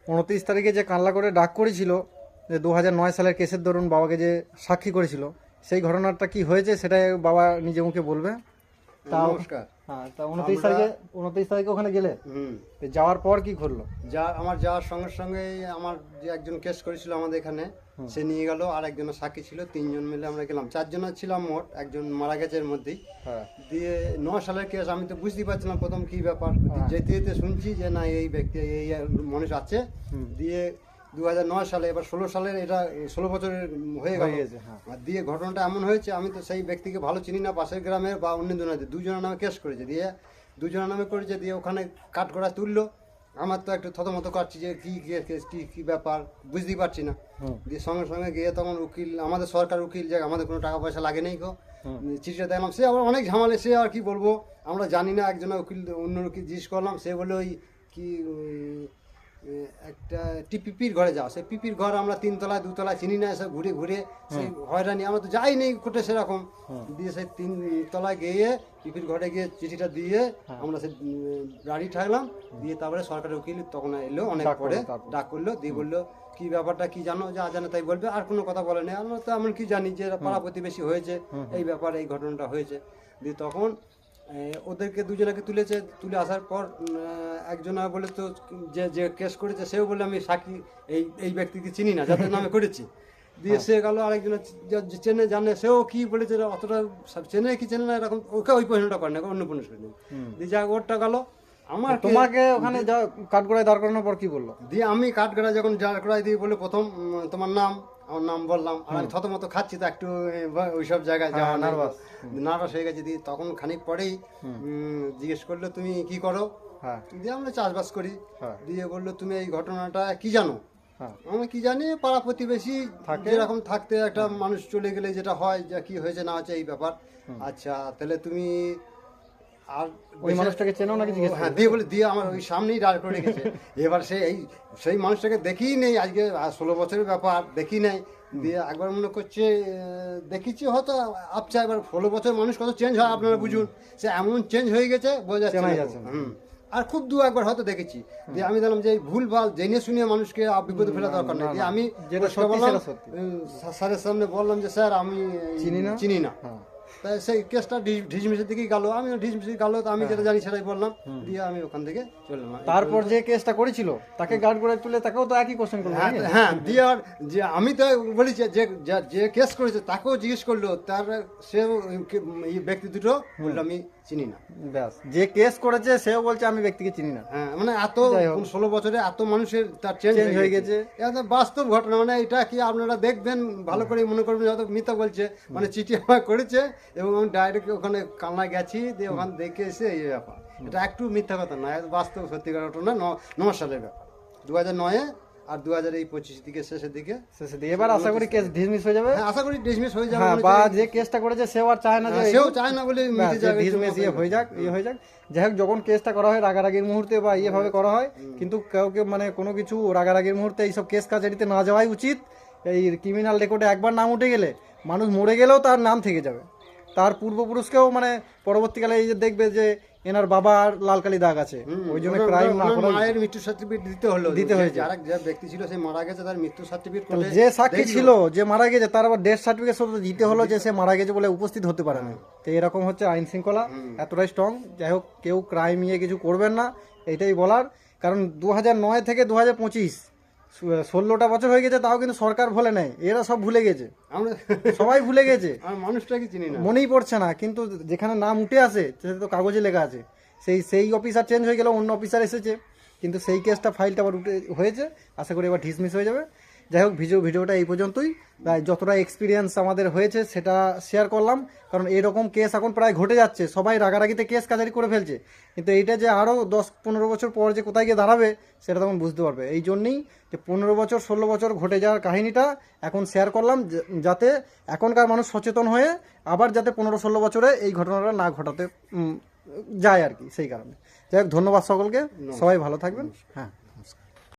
29 তারিখে যে কানলা করে ডাক করেছিল, যে 2009 সালের কেসের দরুন বাবাকে যে সাক্ষী করেছিল, সেই ঘটনাটা কি হয়েছে সেটাই বাবা নিজে মুখে বলবে। তাও নমস্কার। হ্যাঁ, তা 29 তারিখে ওখানে গেলে তো যাওয়ার পর কি ঘটলো? আমার যাওয়ার সঙ্গে সঙ্গে আমার যে একজন কেস করেছিল আমাদের এখানে, সে নিয়ে গেল, আর একজনের সাক্ষী ছিল, 3 জন মিলে আমরা গেলাম, 4 জন ছিলাম মোট, একজন মারা গেছে এর মধ্যেই। হ্যাঁ, দিয়ে 9 সালের কেস, আমি তো বুঝতেই পারছিলাম প্রথম কি ব্যাপার। যেতে যেতে শুনছি যে না এই ব্যক্তি এই মানুষ আছে। দিয়ে 2009 সালে, এবার 16 সালের, এটা 16 বছরের হয়ে গেছে। আর দিয়ে ঘটনাটা এমন হয়েছে, আমি তো সেই ব্যক্তিকে ভালো চিনি না, পাশের গ্রামের বা অন্য জনের, 2 জনের নামে কেস করেছে। দিয়ে 2 জনের নামে করেছে, দিয়ে ওখানে কাঠগড়া তুললো। আমার তো একটু থতমত করছি যে কি কেস, কি ব্যাপার বুঝতেই পারছি না। দিয়ে সঙ্গে সঙ্গে গিয়ে তখন উকিল, আমাদের সরকার উকিল, যে আমাদের কোনো টাকা পয়সা লাগে নেই গো, চিঠিটা দেখলাম। সে আবার অনেক ঝামেলা, সে আর কি বলবো, আমরা জানি না। একজনের উকিল, অন্য উকিল জিজ্ঞেস করলাম, সে বলে ওই কি একটা পিপির ঘরে যাও। সেই পিপির ঘর আমরা 3 তলায় 2 তলায় চিনি না, এসব ঘুরে ঘুরে সেই হয়রানি, আমরা তো যাই নেই কোটে সেরকম। দিয়ে সেই 3 তলায় গিয়ে পিপির ঘরে গিয়ে চিঠিটা দিয়ে আমরা সেই গাড়ি ঠাকলাম। দিয়ে তারপরে সরকারি উকিল তখন এলো, অনেক পরে ডাক করলো, দিয়ে বললো কি ব্যাপারটা কি জানো, যা জানে তাই বলবে, আর কোনো কথা বলে না। আমরা তো এমন কি জানি যে পাড়া প্রতিবেশী হয়েছে, এই ব্যাপার, এই ঘটনাটা হয়েছে। দিয়ে তখন ওদেরকে 2 জনকে তুলেছে। তুলে আসার পর একজন বলে তো যে কেস করেছে, সেও বলে আমি সাক্ষী এই ব্যক্তিকে চিনি না, যাদের নামে করেছি। দিয়ে সে গেল, আরেকজন চেনে জানে, সেও কি বলেছে অতটা চেনে কি চেনে না এরকম, ওকে ওই প্রশ্নটা করে না, অন্য প্রশ্ন করে দিয়ে যাক ওরটা গেল। আমার তোমাকে ওখানে কাঠগড়ায় দাঁড় করানোর পর কি বললো? দিয়ে আমি কাঠগড়ায় যখন দাঁড় করাই দিয়ে বলে প্রথম তোমার নাম, আমার নাম বললাম। আর আমি থতমত খাচ্ছি তো একটু, ওইসব জায়গায় যাওয়া নার্ভাস হয়ে গেছে। দিয়ে তখন খানিক পরেই জিজ্ঞেস করলো তুমি কি করো। দিয়ে আমরা চাষবাস করি। দিয়ে বললো তুমি এই ঘটনাটা কি জানো। আমি কি জানি, পাড়া প্রতিবেশী যেরকম থাকতে একটা মানুষ চলে গেলে যেটা হয়, যে কি হয়েছে না হয়েছে এই ব্যাপার। আচ্ছা তাহলে তুমি আর ওই মানুষটাকে চেনো নাকি জিজ্ঞেস? হ্যাঁ, দিয়ে বলে দিয়ে আমার ওই সামনেই দাঁড় করে রেখেছে। এবার সেই মানুষটাকে দেখিই নেই, আজকে 16 বছরের ব্যাপার, দেখি নাই। দিয়ে একবার মনে করছে দেখেছি হয়তো, আচ্ছা এবার 16 বছরের মানুষ কত চেঞ্জ হয় আপনারা বুঝুন। সে এমন চেঞ্জ হয়ে গেছে বোঝা যাচ্ছে না। আর খুব একবার হয়তো দেখেছি। দিয়ে আমি দেখলাম যে ভুল ভাল জেনে শুনে মানুষকে বিপদে ফেলা দরকার নেই। দিয়ে আমি স্যারের সামনে বললাম যে স্যার আমি চিনি না। তাই সেই কেসটা ঢিসমিসের দিকেই গেল, আমি ঢিসমিসের গেল, তো আমি যেটা জানি সেটাই বললাম। দিয়ে আমি ওখান থেকে চললাম। তারপর যে কেসটা করেছিল তাকে গার্ড করে তুলে তাকেও তো একই কোশ্চেন করলো। হ্যাঁ, দিয়ে আর যে আমি তো বলেছি যে কেস করেছে তাকেও জিজ্ঞেস করলো, তার সে এই ব্যক্তি দুটো বললো আমি চিনি না। ব্যাস, যে কেস করেছে সেও বলছে আমি ব্যক্তিকে চিনি না। হ্যাঁ, মানে এত 16 বছরে এত মানুষের তার চেঞ্জ হয়ে গেছে। এটা বাস্তব ঘটনা, মানে এটা কি আপনারা দেখবেন ভালো করে, মনে করবেন হয়তো মিথ্যা বলছে। মানে চিঠি আমার করেছে এবং আমি ডাইরেক্ট ওখানে কালনা গেছি, দিয়ে ওখানে দেখে এসে এই ব্যাপার। এটা একটু মিথ্যা কথা না, বাস্তব সত্যিকার ঘটনা। 9 সালের ব্যাপার, 2009-এ আর 2025 দিকে শেষের দিকে। এবার আশা করি কেস ডিসমিস হয়ে যাবে। আশা করি ডিসমিস হয়ে যাবে। বা যে কেসটা করেছে সেও আর চায় না, সেও চায় না বলে ডিসমিস হয়ে যাক, হয়ে যাক। যাই হোক, যখন কেসটা করা হয় রাগারাগির মুহূর্তে বা ভাবে করা হয়, কিন্তু কাউকে মানে কোনো কিছু রাগারাগির মুহূর্তে এইসব কেস কাছারিতে না যাওয়াই উচিত। এই ক্রিমিনাল রেকর্ডে একবার নাম উঠে গেলে মানুষ মরে গেলেও তার নাম থেকে যাবে, তার পূর্বপুরুষকেও মানে পরবর্তীকালে এই যে দেখবে যে এনার বাবার লালকালি দাগ আছে, ওই জন্য ক্রাইম না করে মায়ের মৃত্যু সার্টিফিকেট দিতে হয়েছে। যারা যে ব্যক্তি ছিল সে মারা গেছে, তার মৃত্যু সার্টিফিকেট করে, যে সাক্ষী ছিল যে মারা গেছে তার আবার ডেথ সার্টিফিকেট শুধু দিতে হলো যে সে মারা গেছে বলে উপস্থিত হতে পারে না। তো এরকম হচ্ছে আইন শৃঙ্খলা এতটাই স্ট্রং। যাই হোক, কেউ ক্রাইম নিয়ে কিছু করবেন না, এটাই বলার। কারণ 2009 থেকে 2025 16টা বছর হয়ে গেছে, তাও কিন্তু সরকার ভুলে নেয়, এরা সব ভুলে গেছে, সবাই ভুলে গেছে, মানুষটাকে চিনি না, মনেই পড়ছে না। কিন্তু যেখানে নাম উঠে আসে সেটা তো কাগজে লেখা আছে। সেই অফিসার চেঞ্জ হয়ে গেল, অন্য অফিসার এসেছে, কিন্তু সেই কেসটা ফাইলটা আবার উঠে হয়েছে। আশা করি এবার ডিসমিস হয়ে যাবে। যাই হোক, ভিডিওটা এই পর্যন্তই। তাই যতটা এক্সপিরিয়েন্স আমাদের হয়েছে সেটা শেয়ার করলাম, কারণ এরকম কেস এখন প্রায় ঘটে যাচ্ছে, সবাই রাগারাগিতে কেস কাজারি করে ফেলছে, কিন্তু এইটা যে আরও 10-15 বছর পর যে কোথায় গিয়ে দাঁড়াবে সেটা তখন বুঝতে পারবে। এই জন্যই যে 15 বছর 16 বছর ঘটে যাওয়ার কাহিনিটা এখন শেয়ার করলাম, যাতে এখনকার মানুষ সচেতন হয়ে আবার যাতে 15-16 বছরে এই ঘটনাটা না ঘটাতে যায় আর কি, সেই কারণে। যাই হোক, ধন্যবাদ সকলকে, সবাই ভালো থাকবেন। হ্যাঁ।